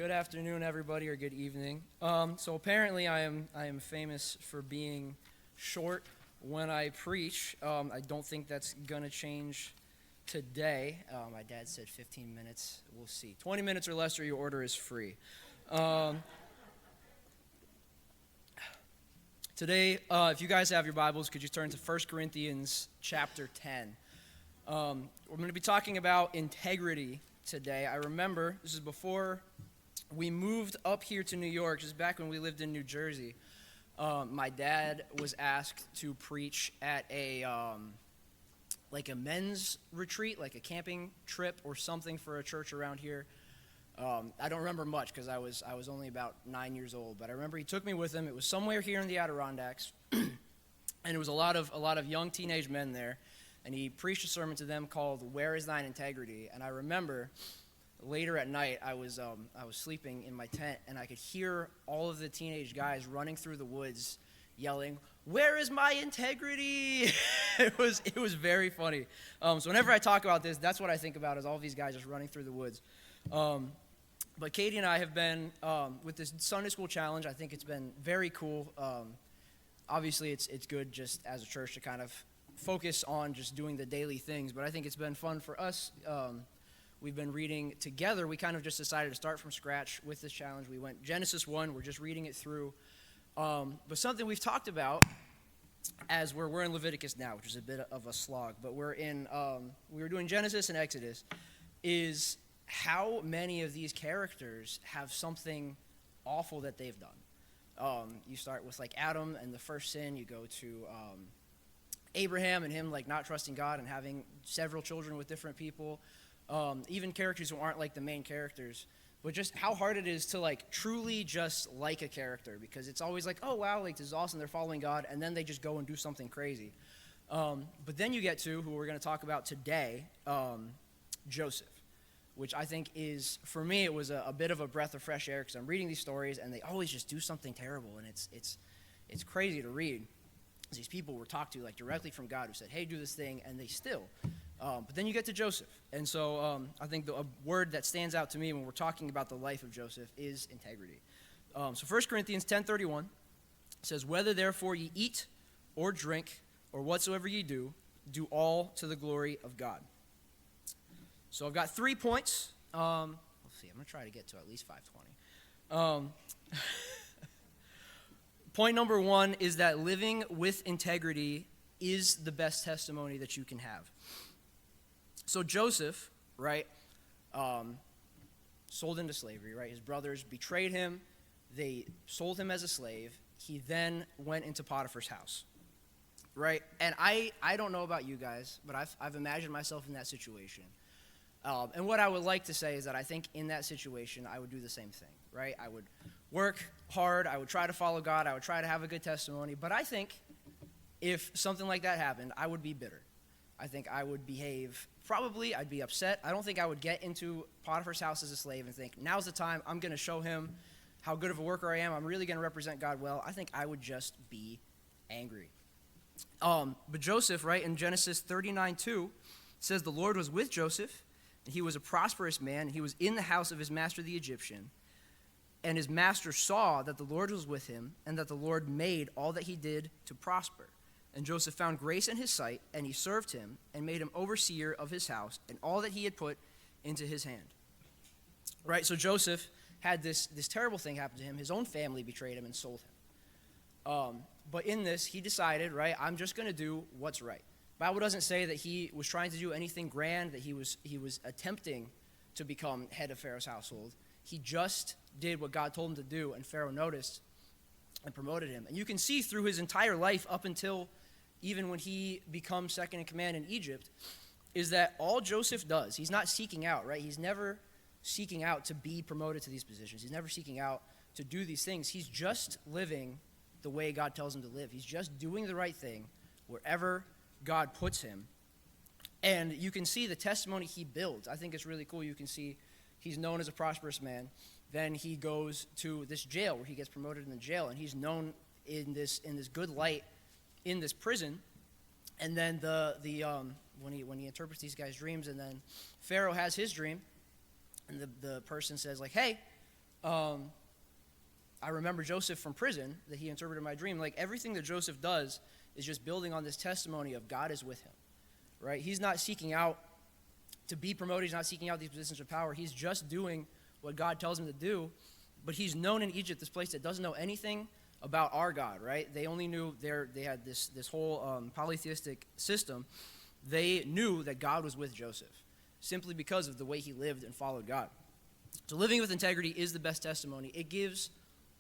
Good afternoon, everybody, or good evening. So apparently, I am famous for being short when I preach. I don't think that's gonna change today. My dad said 15 minutes. We'll see. 20 minutes or less, or your order is free. Today, if you guys have your Bibles, could you turn to 1 Corinthians chapter 10? We're going to be talking about integrity today. I remember, this is before we moved up here to New York, just back when we lived in New Jersey. My dad was asked to preach at a men's retreat, like a camping trip or something for a church around here. I don't remember much because I was only about 9 years old, but I remember he took me with him. It was somewhere here in the Adirondacks, and it was a lot of young teenage men there, and he preached a sermon to them called "Where Is Thine Integrity?" And I remember later at night I was sleeping in my tent, and I could hear all of the teenage guys running through the woods, yelling, "Where is my integrity?" It was very funny. So whenever I talk about this, that's what I think about, is all these guys just running through the woods. But Katie and I have been with this Sunday school challenge. I think it's been very cool. Obviously, it's good just as a church to kind of focus on just doing the daily things, but I think it's been fun for us. We've been reading together. We kind of just decided to start from scratch with this challenge. We went Genesis 1. We're just reading it through. But something we've talked about as we're in Leviticus now, which is a bit of a slog, but we were doing Genesis and Exodus, is how many of these characters have something awful that they've done. You start with like Adam and the first sin. You go to Abraham and him like not trusting God and having several children with different people. Even characters who aren't like the main characters, but just how hard it is to like truly just like a character, because it's always like, oh wow, like this is awesome, they're following God, and then they just go and do something crazy. But then you get to who we're going to talk about today, Joseph, which I think is, for me, it was a bit of a breath of fresh air, because I'm reading these stories and they always just do something terrible, and it's crazy to read. These people were talked to like directly from God, who said, hey, do this thing, and they still. But then you get to Joseph, and so I think a word that stands out to me when we're talking about the life of Joseph is integrity. So 1 Corinthians 10:31 says, whether therefore ye eat or drink or whatsoever ye do, do all to the glory of God. So I've got 3 points. Let's see, I'm going to try to get to at least 5:20. Point number 1 is that living with integrity is the best testimony that you can have. So Joseph, right, sold into slavery, right? His brothers betrayed him. They sold him as a slave. He then went into Potiphar's house, right? And I don't know about you guys, but I've imagined myself in that situation. And what I would like to say is that I think in that situation, I would do the same thing, right? I would work hard. I would try to follow God. I would try to have a good testimony. But I think if something like that happened, I would be bitter. I think I would behave, probably I'd be upset. I don't think I would get into Potiphar's house as a slave and think, now's the time, I'm going to show him how good of a worker I am. I'm really going to represent God well. I think I would just be angry. But Joseph, right, in Genesis 39:2, says the Lord was with Joseph, and he was a prosperous man, and he was in the house of his master the Egyptian. And his master saw that the Lord was with him, and that the Lord made all that he did to prosper. And Joseph found grace in his sight, and he served him, and made him overseer of his house, and all that he had put into his hand. Right, so Joseph had this terrible thing happen to him. His own family betrayed him and sold him. But in this, he decided, right, I'm just going to do what's right. The Bible doesn't say that he was trying to do anything grand, that he was attempting to become head of Pharaoh's household. He just did what God told him to do, and Pharaoh noticed and promoted him. And you can see through his entire life up until even when he becomes second in command in Egypt, is that all Joseph does, he's not seeking out, right? He's never seeking out to be promoted to these positions. He's never seeking out to do these things. He's just living the way God tells him to live. He's just doing the right thing wherever God puts him. And you can see the testimony he builds. I think it's really cool. You can see he's known as a prosperous man. Then he goes to this jail where he gets promoted in the jail, and he's known in this good light in this prison. And then when he interprets these guys' dreams, and then Pharaoh has his dream, and the person says like, hey, I remember Joseph from prison that he interpreted my dream. Like everything that Joseph does is just building on this testimony of God is with him, right? He's not seeking out to be promoted. He's not seeking out these positions of power. He's just doing what God tells him to do. But he's known in Egypt, this place that doesn't know anything about our God, right? They only knew they had this whole polytheistic system. They knew that God was with Joseph simply because of the way he lived and followed God. So living with integrity is the best testimony. It gives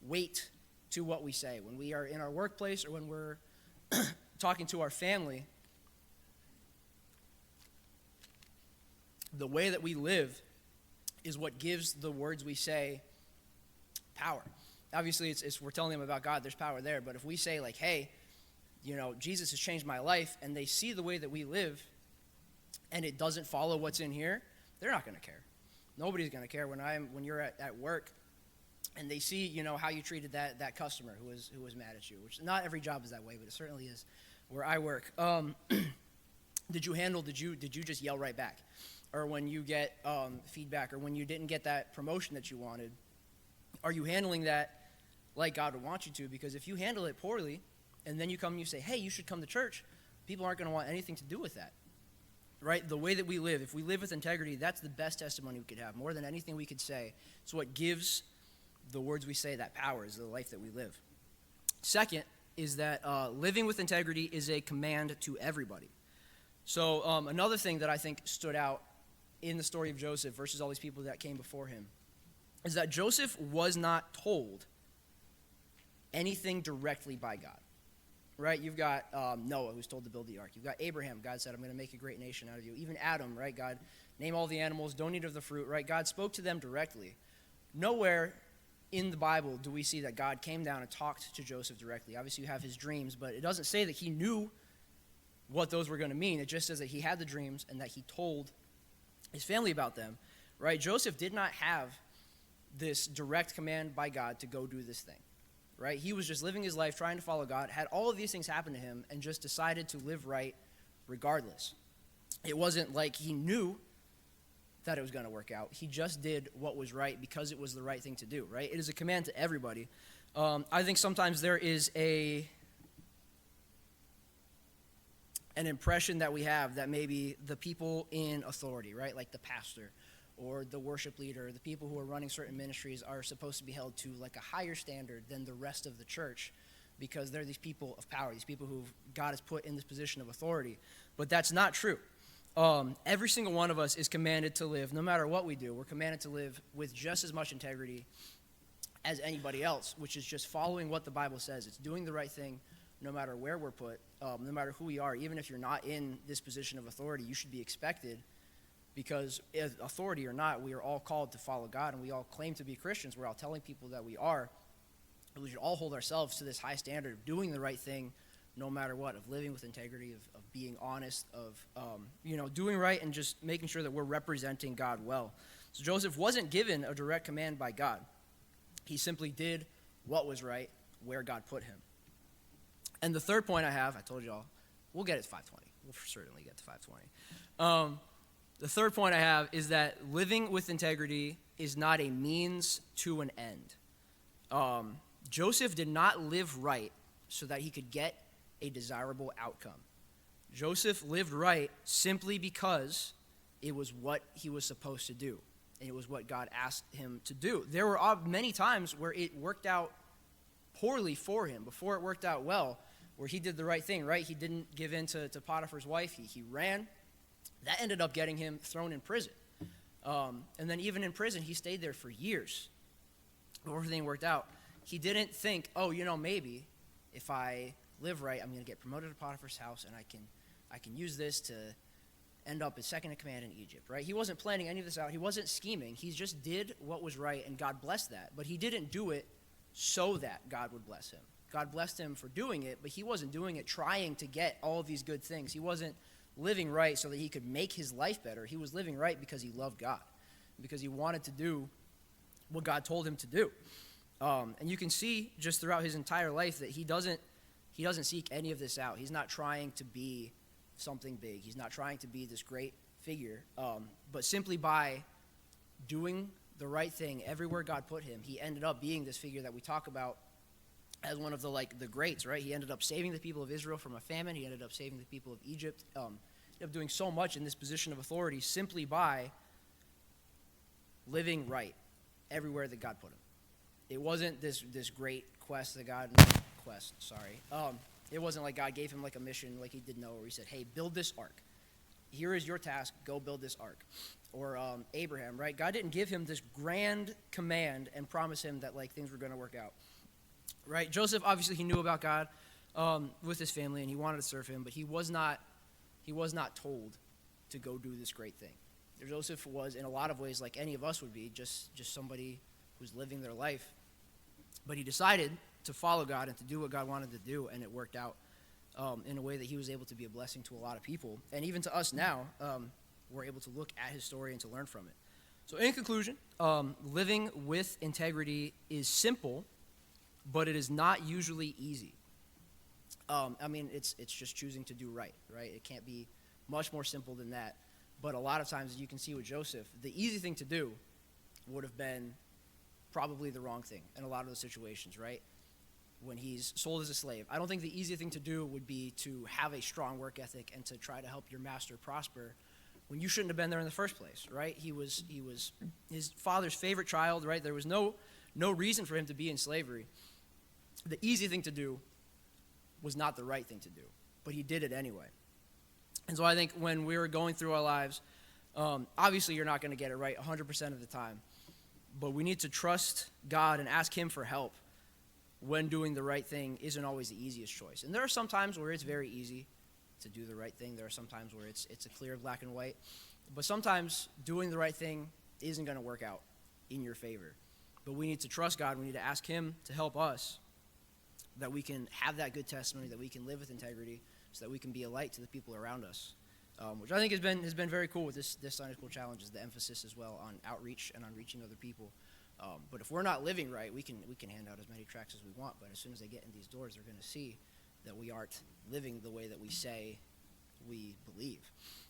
weight to what we say. When we are in our workplace or when we're talking to our family, the way that we live is what gives the words we say power. Obviously, we're telling them about God, there's power there. But if we say like, hey, Jesus has changed my life, and they see the way that we live, and it doesn't follow what's in here, they're not going to care. Nobody's going to care when you're at work, and they see how you treated that customer who was mad at you. Which not every job is that way, but it certainly is where I work. Did you just yell right back? Or when you get feedback, or when you didn't get that promotion that you wanted, are you handling that like God would want you to? Because if you handle it poorly, and then you come and you say, hey, you should come to church, people aren't going to want anything to do with that, right? The way that we live, if we live with integrity, that's the best testimony we could have, more than anything we could say. It's what gives the words we say that power, is the life that we live. Second is that living with integrity is a command to everybody. So another thing that I think stood out in the story of Joseph versus all these people that came before him is that Joseph was not told anything directly by God, right? You've got Noah, who's told to build the ark. You've got Abraham. God said, I'm going to make a great nation out of you. Even Adam, right? God, name all the animals, don't eat of the fruit, right? God spoke to them directly. Nowhere in the Bible do we see that God came down and talked to Joseph directly. Obviously, you have his dreams, but it doesn't say that he knew what those were going to mean. It just says that he had the dreams and that he told his family about them, right? Joseph did not have this direct command by God to go do this thing, right? He was just living his life, trying to follow God, had all of these things happen to him, and just decided to live right regardless. It wasn't like he knew that it was going to work out. He just did what was right because it was the right thing to do, right? It is a command to everybody. I think sometimes there is an impression that we have that maybe the people in authority, right, like the pastor or the worship leader, the people who are running certain ministries are supposed to be held to like a higher standard than the rest of the church because they're these people of power, these people who God has put in this position of authority. But that's not true. Every single one of us is commanded to live, no matter what we do, we're commanded to live with just as much integrity as anybody else, which is just following what the Bible says. It's doing the right thing no matter where we're put, no matter who we are. Even if you're not in this position of authority, you should be expected, because authority or not, we are all called to follow God, and we all claim to be Christians. We're all telling people that we are. We should all hold ourselves to this high standard of doing the right thing no matter what, of living with integrity, of being honest, of doing right and just making sure that we're representing God well. So Joseph wasn't given a direct command by God. He simply did what was right where God put him. And the third point I have, I told y'all, we'll get it to 520. We'll certainly get to 520. The third point I have is that living with integrity is not a means to an end. Joseph did not live right so that he could get a desirable outcome. Joseph lived right simply because it was what he was supposed to do, and it was what God asked him to do. There were many times where it worked out poorly for him before it worked out well, where he did the right thing, right? He didn't give in to Potiphar's wife. He ran. That ended up getting him thrown in prison. And then even in prison, he stayed there for years before everything worked out. He didn't think, maybe if I live right, I'm going to get promoted to Potiphar's house, and I can use this to end up as second in command in Egypt, right? He wasn't planning any of this out. He wasn't scheming. He just did what was right, and God blessed that. But he didn't do it so that God would bless him. God blessed him for doing it, but he wasn't doing it trying to get all of these good things. He wasn't living right so that he could make his life better. He was living right because he loved God, because he wanted to do what God told him to do. And you can see just throughout his entire life that he doesn't seek any of this out. He's not trying to be something big. He's not trying to be this great figure. But simply by doing the right thing everywhere God put him, he ended up being this figure that we talk about as one of the greats, right? He ended up saving the people of Israel from a famine. He ended up saving the people of Egypt. Ended up doing so much in this position of authority simply by living right everywhere that God put him. It wasn't this great quest that it wasn't like God gave him like a mission like he did Noah, where he said, hey, build this ark. Here is your task, go build this ark. Or Abraham, right? God didn't give him this grand command and promise him that like things were going to work out, right? Joseph, obviously he knew about God with his family and he wanted to serve him, but he was not told to go do this great thing. Joseph was in a lot of ways like any of us would be, just somebody who's living their life. But he decided to follow God and to do what God wanted to do, and it worked out in a way that he was able to be a blessing to a lot of people. And even to us now, we're able to look at his story and to learn from it. So in conclusion, living with integrity is simple, but it is not usually easy. It's just choosing to do right? It can't be much more simple than that. But a lot of times, as you can see with Joseph, the easy thing to do would have been probably the wrong thing in a lot of those situations, right? When he's sold as a slave. I don't think the easy thing to do would be to have a strong work ethic and to try to help your master prosper when you shouldn't have been there in the first place, right? He was his father's favorite child, right? There was no reason for him to be in slavery. The easy thing to do was not the right thing to do, but he did it anyway. And so I think when we were going through our lives, obviously you're not going to get it right 100% of the time, but we need to trust God and ask him for help when doing the right thing isn't always the easiest choice. And there are some times where it's very easy to do the right thing. There are some times where it's a clear black and white. But sometimes doing the right thing isn't going to work out in your favor. But we need to trust God. We need to ask him to help us, that we can have that good testimony, that we can live with integrity, so that we can be a light to the people around us, which I think has been very cool with this Sunday School Challenge, is the emphasis as well on outreach and on reaching other people. But if we're not living right, we can hand out as many tracts as we want, but as soon as they get in these doors, they're going to see that we aren't living the way that we say we believe.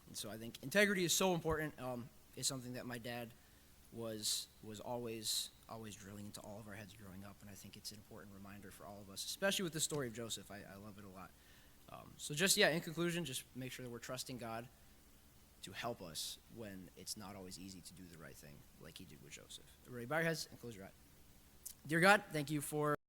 And so I think integrity is so important. It's something that my dad was always drilling into all of our heads growing up, and I think it's an important reminder for all of us, especially with the story of Joseph. I love it a lot. In conclusion, just make sure that we're trusting God to help us when it's not always easy to do the right thing like he did with Joseph. Everybody bow your heads and close your eyes. Dear God, thank you for